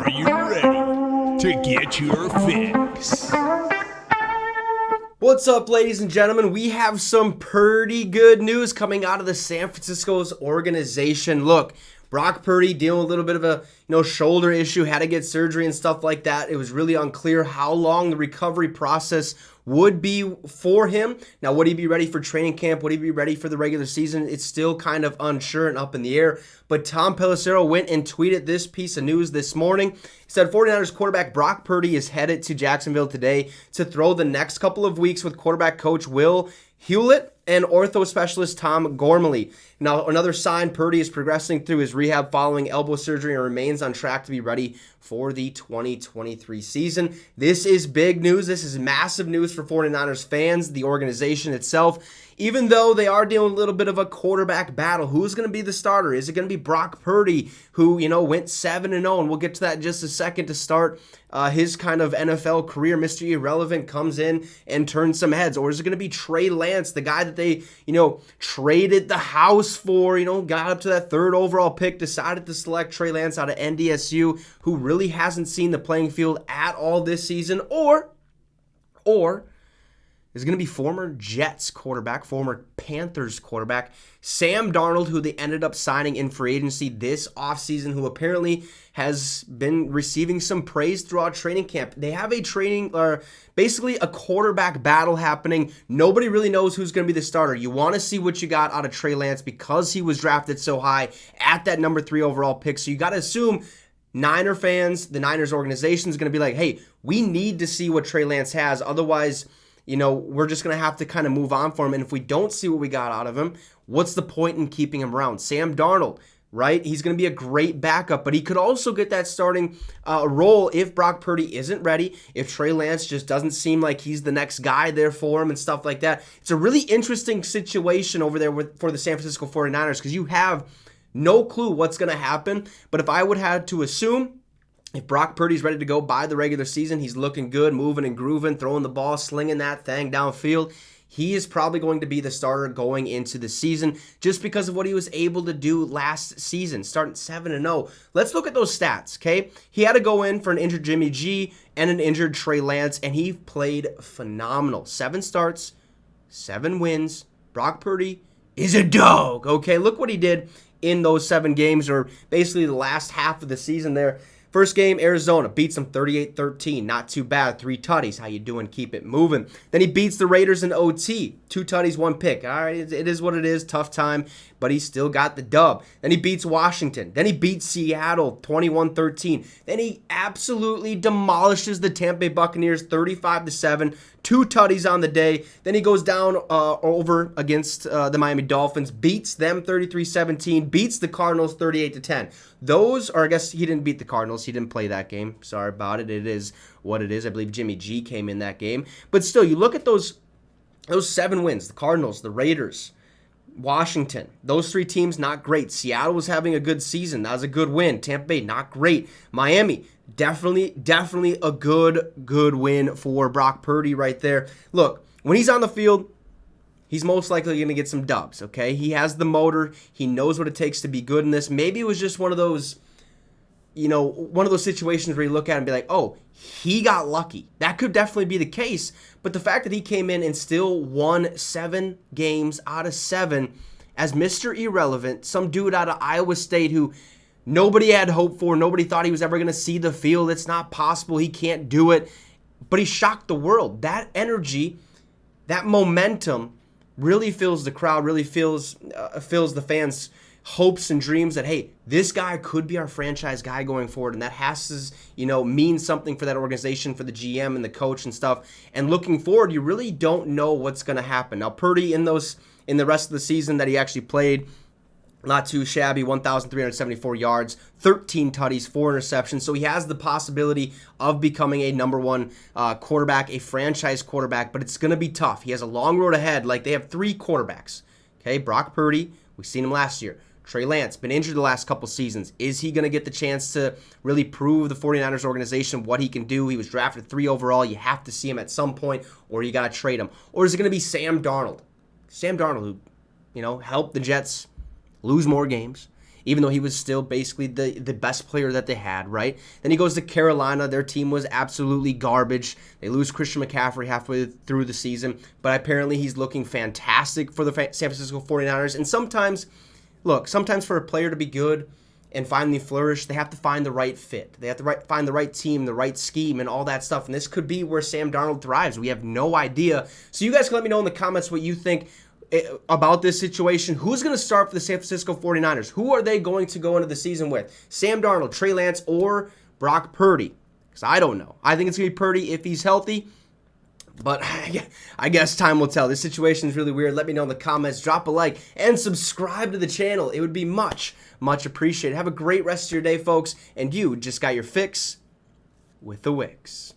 Are you ready to get your fix? What's up, ladies and gentlemen? We have some pretty good news coming out of the San Francisco's organization. Look, Brock Purdy dealing with a little bit of a shoulder issue, had to get surgery and stuff like that. It was really unclear how long the recovery process would be for him. Now, would he be ready for training camp? Would he be ready for the regular season? It's still kind of unsure and up in the air. But Tom Pelissero went and tweeted this piece of news this morning. He said 49ers quarterback Brock Purdy is headed to Jacksonville today to throw the next couple of weeks with quarterback coach Will Hewlett and ortho specialist Tom Gormley. Now, another sign, Purdy is progressing through his rehab following elbow surgery and remains on track to be ready for the 2023 season. This is big news. This is massive news for 49ers fans, the organization itself. Even though they are dealing with a little bit of a quarterback battle, who's going to be the starter? Is it going to be Brock Purdy, who, went 7-0, and we'll get to that in just a second to start his kind of NFL career. Mr. Irrelevant comes in and turns some heads. Or is it going to be Trey Lance, the guy that they, traded the house for, got up to that third overall pick, decided to select Trey Lance out of NDSU, who really hasn't seen the playing field at all this season? Or is going to be former Jets quarterback, former Panthers quarterback, Sam Darnold, who they ended up signing in free agency this offseason, who apparently has been receiving some praise throughout training camp. They have basically a quarterback battle happening. Nobody really knows who's going to be the starter. You want to see what you got out of Trey Lance because he was drafted so high at that number 3 overall pick. So you got to assume Niner fans, the Niners organization is going to be like, hey, we need to see what Trey Lance has. Otherwise, we're just going to have to kind of move on for him. And if we don't see what we got out of him, what's the point in keeping him around? Sam Darnold, right? He's going to be a great backup, but he could also get that starting role if Brock Purdy isn't ready, if Trey Lance just doesn't seem like he's the next guy there for him and stuff like that. It's a really interesting situation over there for the San Francisco 49ers because you have no clue what's going to happen. But if I would have to assume, if Brock Purdy's ready to go by the regular season, he's looking good, moving and grooving, throwing the ball, slinging that thing downfield, he is probably going to be the starter going into the season just because of what he was able to do last season, starting 7-0. Let's look at those stats, okay? He had to go in for an injured Jimmy G and an injured Trey Lance, and he played phenomenal. 7 starts, 7 wins. Brock Purdy is a dog, okay? Look what he did in those 7 games, or basically the last half of the season there. First game, Arizona beats them 38-13. Not too bad. 3 tutties. How you doing? Keep it moving. Then he beats the Raiders in OT. 2 tutties, 1 pick. All right, it is what it is. Tough time, but he still got the dub. Then he beats Washington. Then he beats Seattle 21-13. Then he absolutely demolishes the Tampa Bay Buccaneers 35-7. 2 tutties on the day. Then he goes down over against the Miami Dolphins, beats them 33-17, beats the Cardinals 38-10. Those are, I guess he didn't beat the Cardinals. He didn't play that game. Sorry about it. It is what it is. I believe Jimmy G came in that game. But still, you look at those 7 wins, the Cardinals, the Raiders, Washington, those 3 teams, not great. Seattle was having a good season. That was a good win. Tampa Bay, not great. Miami, definitely a good win for Brock Purdy right there. Look, when he's on the field, he's most likely going to get some dubs, okay? He has the motor. He knows what it takes to be good in this. Maybe it was just one of those situations where you look at it and be like, oh, he got lucky. That could definitely be the case. But the fact that he came in and still won 7 games out of 7 as Mr. Irrelevant, some dude out of Iowa State who nobody had hope for, nobody thought he was ever going to see the field. It's not possible. He can't do it. But he shocked the world. That energy, that momentum really fills the crowd, really fills the fans' hopes and dreams that, hey, this guy could be our franchise guy going forward, and that has to, mean something for that organization, for the GM and the coach and stuff. And looking forward, you really don't know what's going to happen. Now, Purdy in the rest of the season that he actually played, not too shabby, 1,374 yards, 13 tutties, 4 interceptions. So he has the possibility of becoming a number 1 quarterback, a franchise quarterback, but it's going to be tough. He has a long road ahead. Like, they have 3 quarterbacks. Okay, Brock Purdy, we've seen him last year. Trey Lance, been injured the last couple seasons. Is he going to get the chance to really prove the 49ers organization what he can do? He was drafted 3 overall. You have to see him at some point, or you got to trade him. Or is it going to be Sam Darnold? Sam Darnold, who, helped the Jets lose more games, even though he was still basically the best player that they had, right? Then he goes to Carolina. Their team was absolutely garbage. They lose Christian McCaffrey halfway through the season, but apparently he's looking fantastic for the San Francisco 49ers. And sometimes for a player to be good and finally flourish, they have to find the right fit. They have to find the right team, the right scheme, and all that stuff. And this could be where Sam Darnold thrives. We have no idea. So you guys can let me know in the comments what you think about this situation. Who's going to start for the San Francisco 49ers? Who are they going to go into the season with? Sam Darnold, Trey Lance, or Brock Purdy? Because I don't know. I think it's going to be Purdy if he's healthy. But I guess time will tell. This situation is really weird. Let me know in the comments. Drop a like and subscribe to the channel. It would be much, much appreciated. Have a great rest of your day, folks. And you just got your fix with the Wicks.